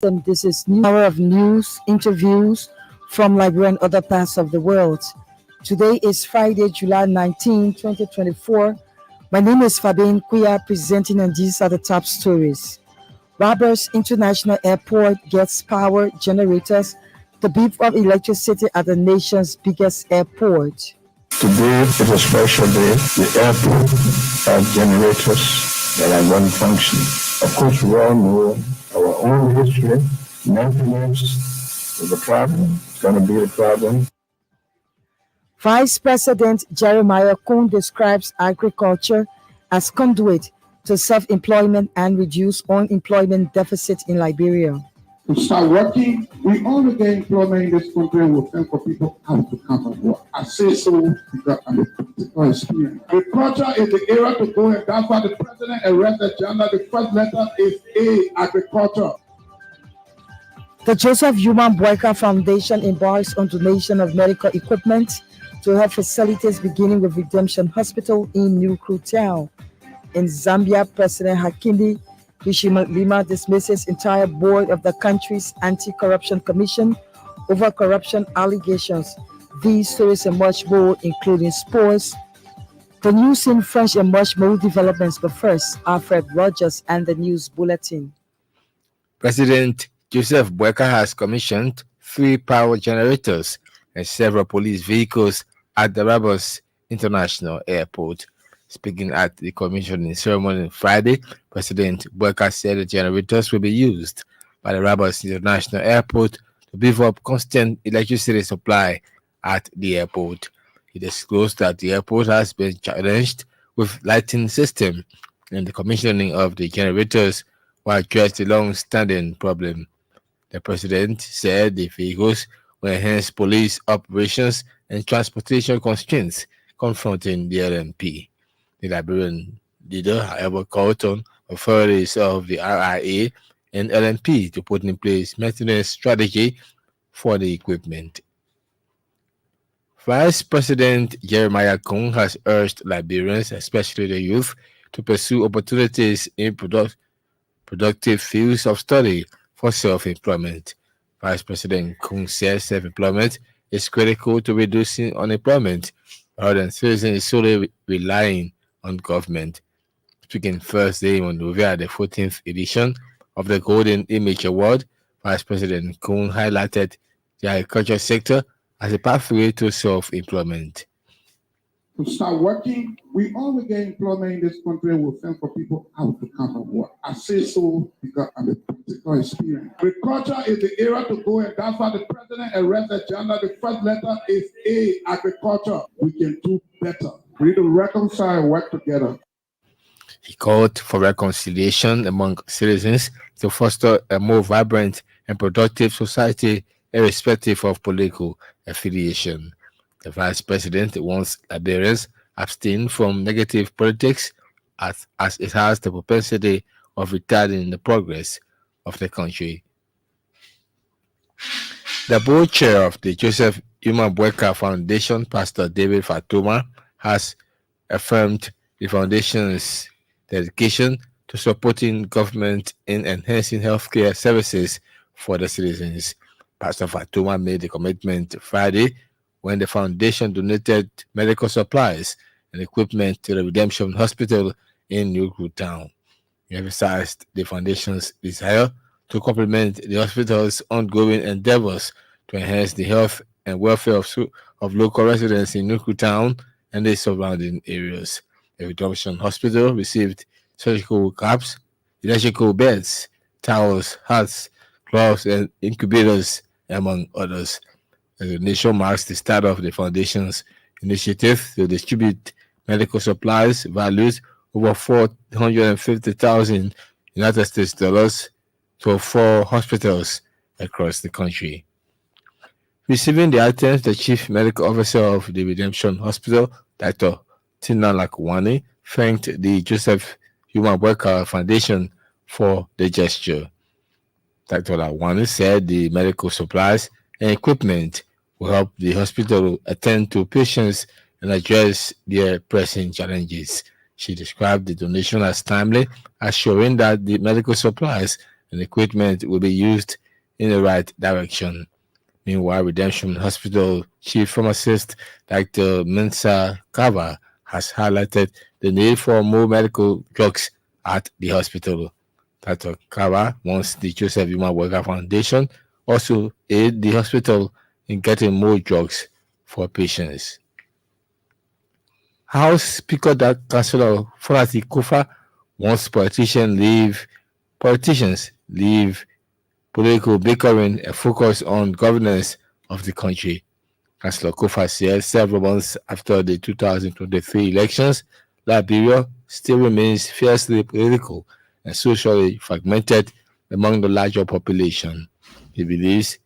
And this is New Hour of News, interviews from Liberia and other parts of the world. Today is Friday, July 19, 2024. My name is Fabienne Kuya, presenting, and these are the top stories. Roberts International Airport gets power generators to beef up electricity at the nation's biggest airport. Today is a special day. The airport has generators that are going to function. Of course, we all know our own history. Maintenance is a problem. It's going to be a problem. Vice President Jeremiah Kuhn describes agriculture as conduit to self-employment and reduce unemployment deficit in Liberia. To start working, we only get employment in this country and we think for people how to come and work. I say so because I'm a political experience. Agriculture is the area to go, and that's why the president arrested Jana. The first letter is A, agriculture. The Joseph Human Boyka Foundation embarks on donation of medical equipment to help facilities, beginning with Redemption Hospital in New Crew Town. In Zambia, President Hakainde Hichilema dismisses entire board of the country's anti-corruption commission over corruption allegations. These stories and much more, including sports, the news in French, and much more developments. But first, Alfred Rogers and the news bulletin. President Joseph Boyka has commissioned 3 power generators and several police vehicles at the Roberts International Airport. Speaking at the commissioning ceremony on Friday, President Boyka said the generators will be used by the Roberts International Airport to beef up constant electricity supply at the airport. He disclosed that the airport has been challenged with lighting system, and the commissioning of the generators will address the long-standing problem. The president said the vehicles will enhance police operations and transportation constraints confronting the LMP. The Liberian leader, however, called on authorities of the RIA and LMP to put in place maintenance strategy for the equipment. Vice President Jeremiah Kuhn has urged Liberians, especially the youth, to pursue opportunities in productive fields of study for self-employment. Vice President Kuhn says self-employment is critical to reducing unemployment rather than citizens solely relying on government. Speaking Thursday on Monrovia at the 14th edition of the Golden Image Award, Vice President Kuhn highlighted the agriculture sector as a pathway to self-employment. To start working, we only get employment in this country and we think for people how to come and work. I say so because I'm a political experience. Agriculture is the area to go, and that's why the president arrested Jana. The first letter is A, agriculture. We can do better. We need to reconcile and work together. He called for reconciliation among citizens to foster a more vibrant and productive society irrespective of political affiliation. The vice president wants Liberians abstain from negative politics as it has the propensity of retarding the progress of the country. The board chair of the Joseph Human Boyka Foundation, Pastor David Fatuma, has affirmed the foundation's dedication to supporting government in enhancing healthcare services for the citizens. Pastor Fatuma made the commitment Friday when the foundation donated medical supplies and equipment to the Redemption Hospital in New Crew Town. He emphasized the foundation's desire to complement the hospital's ongoing endeavors to enhance the health and welfare of local residents in New Crew Town and the surrounding areas. The Redemption Hospital received surgical caps, electrical beds, towels, hats, gloves, and incubators, among others. The donation marks the start of the foundation's initiative to distribute medical supplies valued over $450,000 United States dollars to 4 hospitals across the country. Receiving the items, the Chief Medical Officer of the Redemption Hospital, Dr. Tina Lakwani, thanked the Joseph Human Boyka Foundation for the gesture. Dr. Lakwani said the medical supplies and equipment will help the hospital attend to patients and address their pressing challenges. She described the donation as timely, assuring that the medical supplies and equipment will be used in the right direction. Meanwhile, Redemption Hospital Chief Pharmacist Dr. Mensa Kava has highlighted the need for more medical drugs at the hospital. Dr. Kava wants the Joseph Human Worker Foundation also aid the hospital in getting more drugs for patients. House Speaker Councillor Fonati Kufa wants politicians leave political bickering and focus on governance of the country. Councillor Kufa said several months after the 2023 elections, Liberia still remains fiercely political and socially fragmented among the larger population. He believes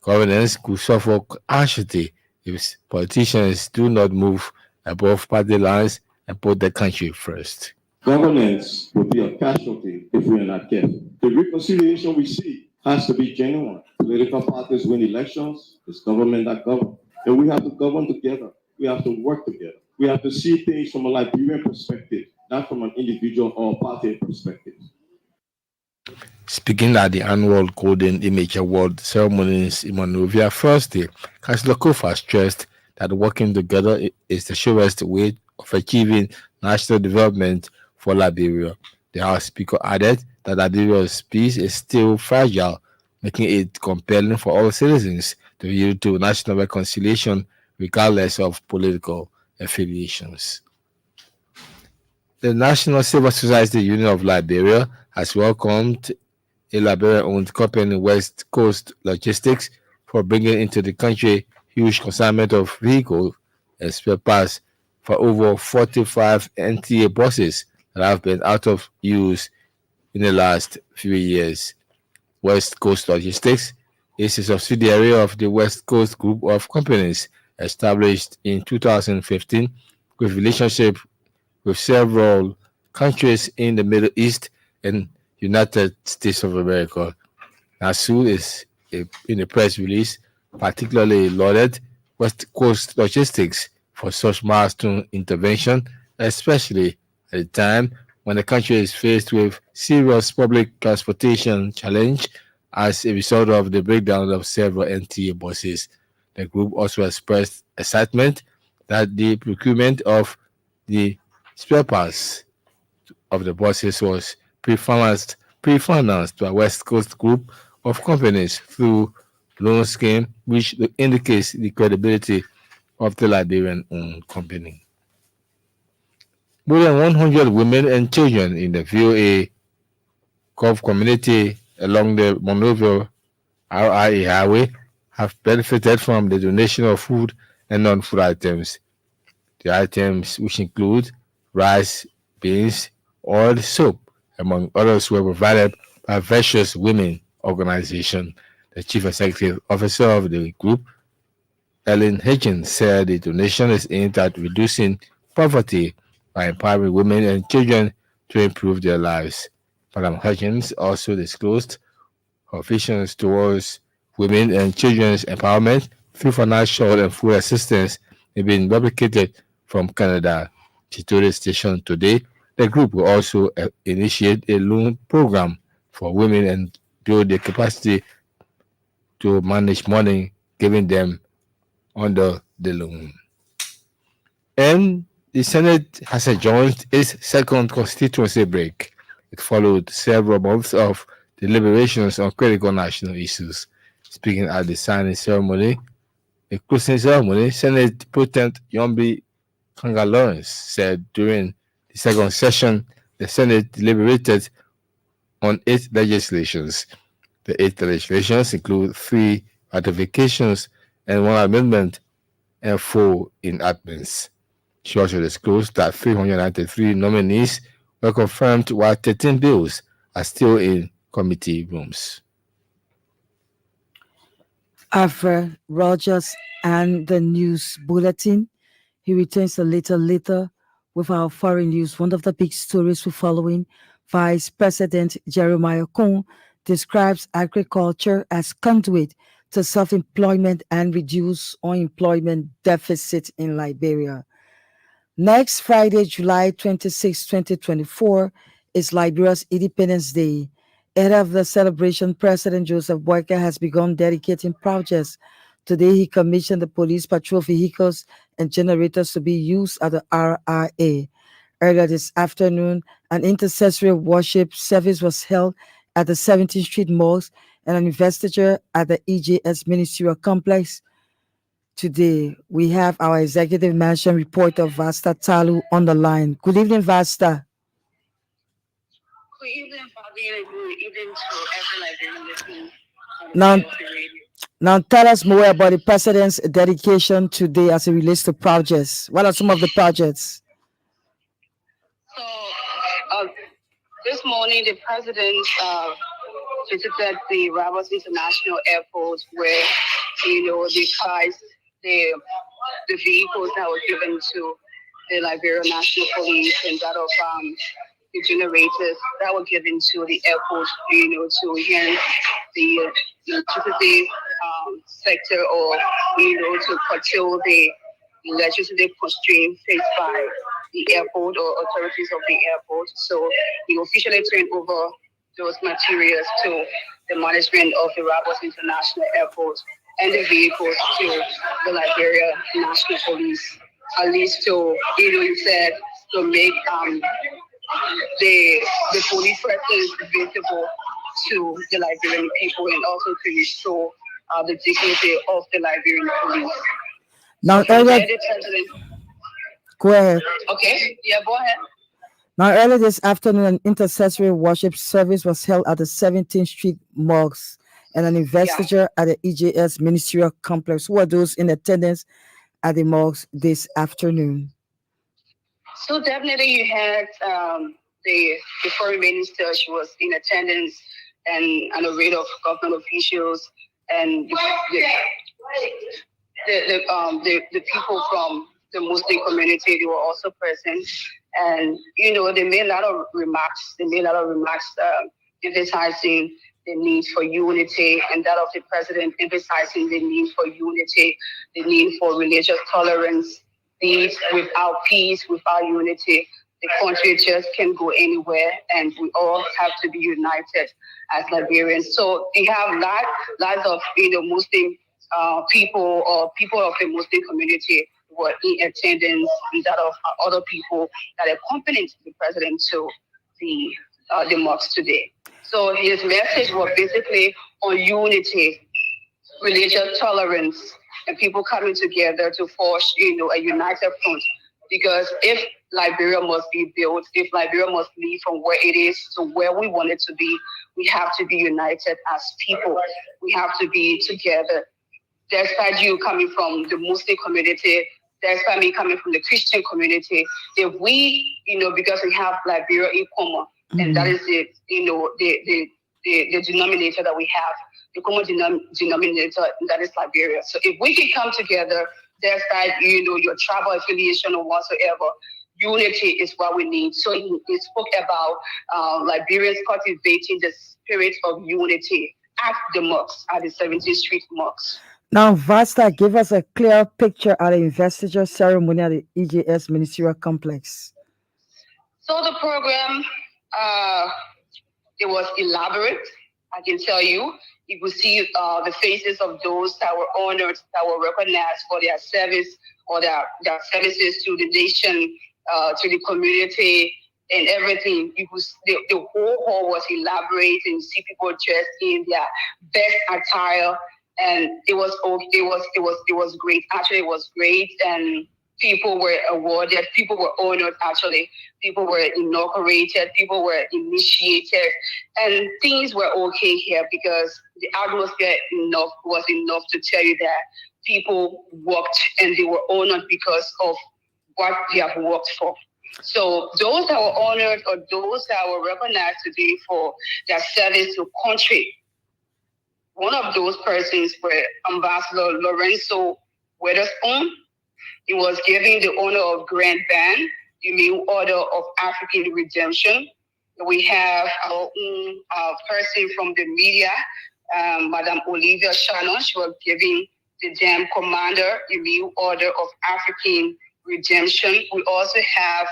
governance could suffer harshly if politicians do not move above party lines and put the country first. Governance will be a casualty if we are not careful. The reconciliation we see has to be genuine. Political parties win elections, it's government that governs. And we have to govern together. We have to work together. We have to see things from a Liberian perspective, not from an individual or party perspective. Speaking at the annual Golden Image Award ceremonies in Monrovia Thursday, Councillor Kofa stressed that working together is the surest way of achieving national development for Liberia. The House Speaker added that Liberia's peace is still fragile, making it compelling for all citizens to yield to national reconciliation regardless of political affiliations. The National Civil Society Union of Liberia has welcomed a Liberian-owned company, West Coast Logistics, for bringing into the country huge consignment of vehicles and spare parts for over 45 NTA buses that have been out of use in the last few years. West Coast Logistics is a subsidiary of the West Coast Group of Companies, established in 2015 with relationship with several countries in the Middle East and United States of America. NASU is, in a press release, particularly lauded West Coast Logistics for such milestone intervention, especially at a time when the country is faced with serious public transportation challenge as a result of the breakdown of several NTA buses. The group also expressed excitement that the procurement of the spare parts of the buses was pre-financed by West Coast Group of Companies through loan scheme, which indicates the credibility of the Liberian-owned company. More than 100 women and children in the VOA Gulf community along the Monrovia RIA Highway have benefited from the donation of food and non-food items. The items, which include rice, beans, oil, soap, among others, were provided by Virtuous Women Organization. The chief executive officer of the group, Ellen Hitchens, said the donation is aimed at reducing poverty by empowering women and children to improve their lives. Madam Hitchens also disclosed her visions towards women and children's empowerment through financial and food assistance have been replicated from Canada. She told the station today the group will also initiate a loan program for women and build their capacity to manage money given them under the loan. And the Senate has adjourned its second constituency break. It followed several months of deliberations on critical national issues. Speaking at the signing ceremony, the closing ceremony, Senate Pro Tem Yombi Kanga Lawrence said during the second session, the Senate deliberated on 8 legislations. The 8 legislations include 3 ratifications and 1 amendment and 4 enactments. She also disclosed that 393 nominees were confirmed while 13 bills are still in committee rooms. Alfred Rogers and the news bulletin. He returns a little later with our foreign news. One of the big stories we're following, Vice President Jeremiah Cohn describes agriculture as conduit to self-employment and reduce unemployment deficit in Liberia. Next Friday, July 26, 2024, is Liberia's Independence Day, Ahead of the celebration, President Joseph Boyka has begun dedicating projects. Today, he commissioned the police patrol vehicles and generators to be used at the RIA. Earlier this afternoon, an intercessory worship service was held at the 17th Street Mosque and an investiture at the EJS Ministerial Complex. Today, we have our Executive Mansion reporter, Vasta Talu, on the line. Good evening, Vasta. Good evening, Fabian, and good evening to every Liberian listening on the Now, radio. now tell us more about the President's dedication today as it relates to projects. What are some of the projects? So, this morning, the President visited the Rabos International Airport where, they priced the vehicles that were given to the Liberian National Police and that of the generators that were given to the airport, to enhance the electricity sector or, to curtail the electricity constraint faced by the airport or authorities of the airport. So we officially turned over those materials to the management of the Rabos International Airport and the vehicles to the Liberia National Police, at least to, you said, to make the police presence visible to the Liberian people and also to restore the dignity of the Liberian police. Now, So earlier, the President, go ahead. okay, yeah, go ahead. Now, earlier this afternoon, an intercessory worship service was held at the 17th Street Mosque and an investiture at the EJS Ministerial Complex. Who are those in attendance at the mosque this afternoon? So definitely you had the foreign minister. She was in attendance and a rate of government officials and the people from the Muslim community. They were also present, and they made a lot of remarks. Emphasizing the need for unity, and that of the president emphasizing the need for unity, the need for religious tolerance. Without peace, without unity, the country just can't go anywhere, and we all have to be united as Liberians. So we have lots of Muslim people or people of the Muslim community were in attendance, and that of other people that accompanied the president to the mosque today. So his message was basically on unity, religious tolerance, and people coming together to forge, a united front. Because if Liberia must be built, if Liberia must lead from where it is to where we want it to be, we have to be united as people. We have to be together. Despite you coming from the Muslim community, despite me coming from the Christian community, if we, because we have Liberia in common, and that is the denominator that we have, the common denominator, that is Liberia. So if we can come together, despite your tribal affiliation or whatsoever, unity is what we need. So he spoke about Liberians cultivating the spirit of unity at the mosque, at the 17th Street Mosque. Now, Vasta, give us a clear picture at the investiture ceremony at the EJS Ministerial Complex. So the program, it was elaborate, I can tell you. You could see the faces of those that were honored, that were recognized for their service or their services to the nation, to the community, and everything. The whole hall was elaborate, and you see people dressed in their best attire, and it was great. Actually, it was great, and people were awarded, people were honored. Actually, people were inaugurated, people were initiated, and things were okay here because the atmosphere was enough to tell you that people worked and they were honored because of what they have worked for. So those that were honored or those that were recognized today for their service to country, one of those persons were Ambassador Lorenzo Witherspoon. He was given the honor of Grand Band, the New Order of African Redemption. We have our own person from the media, Madame Olivia Shannon. She was given the Dam Commander, the New Order of African Redemption. We also have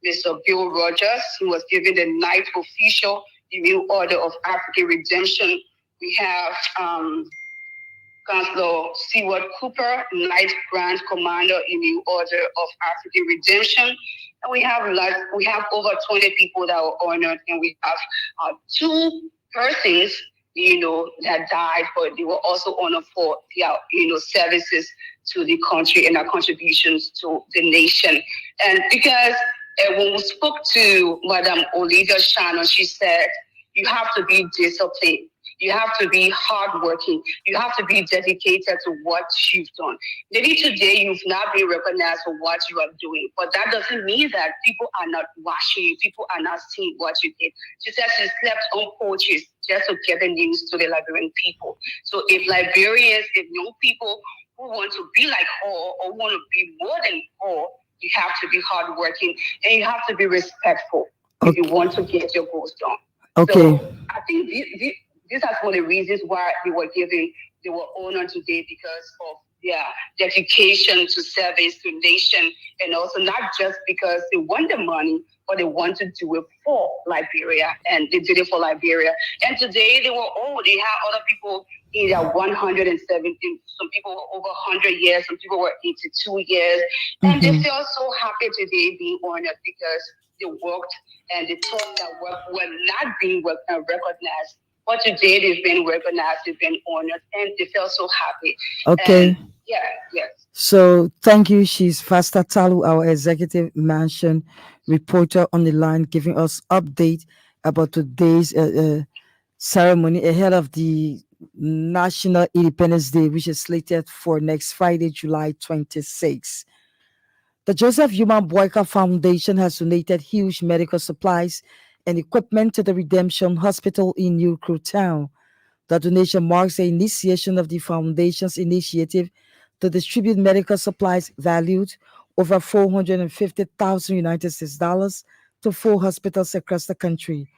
Mr. Bill Rogers, who was given the Knight Official, New Order of African Redemption. We have Councilor Seward Cooper, Knight Grand Commander in New Order of African Redemption. And we have over 20 people that were honored, and we have two persons, that died, but they were also honored for their, services to the country and their contributions to the nation. And because when we spoke to Madam Olivia Shannon, she said, you have to be disciplined. You have to be hardworking. You have to be dedicated to what you've done. Maybe today you've not been recognized for what you are doing, but that doesn't mean that people are not watching you. People are not seeing what you did. She said she slept on porches just to get the news to the Liberian people. So if young people who want to be like her or want to be more than her, you have to be hardworking and you have to be respectful if you want to get your goals done. Okay. So I think these are one of the reasons why they were honored today, because of their dedication to service to nation, and also not just because they want the money, but they want to do it for Liberia, and they did it for Liberia. And today they were old. They had other people in their 117, some people were over 100 years, some people were 82 years, and they feel so happy today being honored because they worked and they thought that work were not being recognized. But today they've been recognized, they've been honored, and they feel so happy. Okay. And yes. So thank you. She's Fasta Talu, our executive mansion reporter on the line, giving us update about today's ceremony ahead of the National Independence Day, which is slated for next Friday, July 26. The Joseph Human Boyka Foundation has donated huge medical supplies and equipment to the Redemption Hospital in New Town. The donation marks the initiation of the foundation's initiative to distribute medical supplies valued over $450,000 United States dollars to 4 hospitals across the country.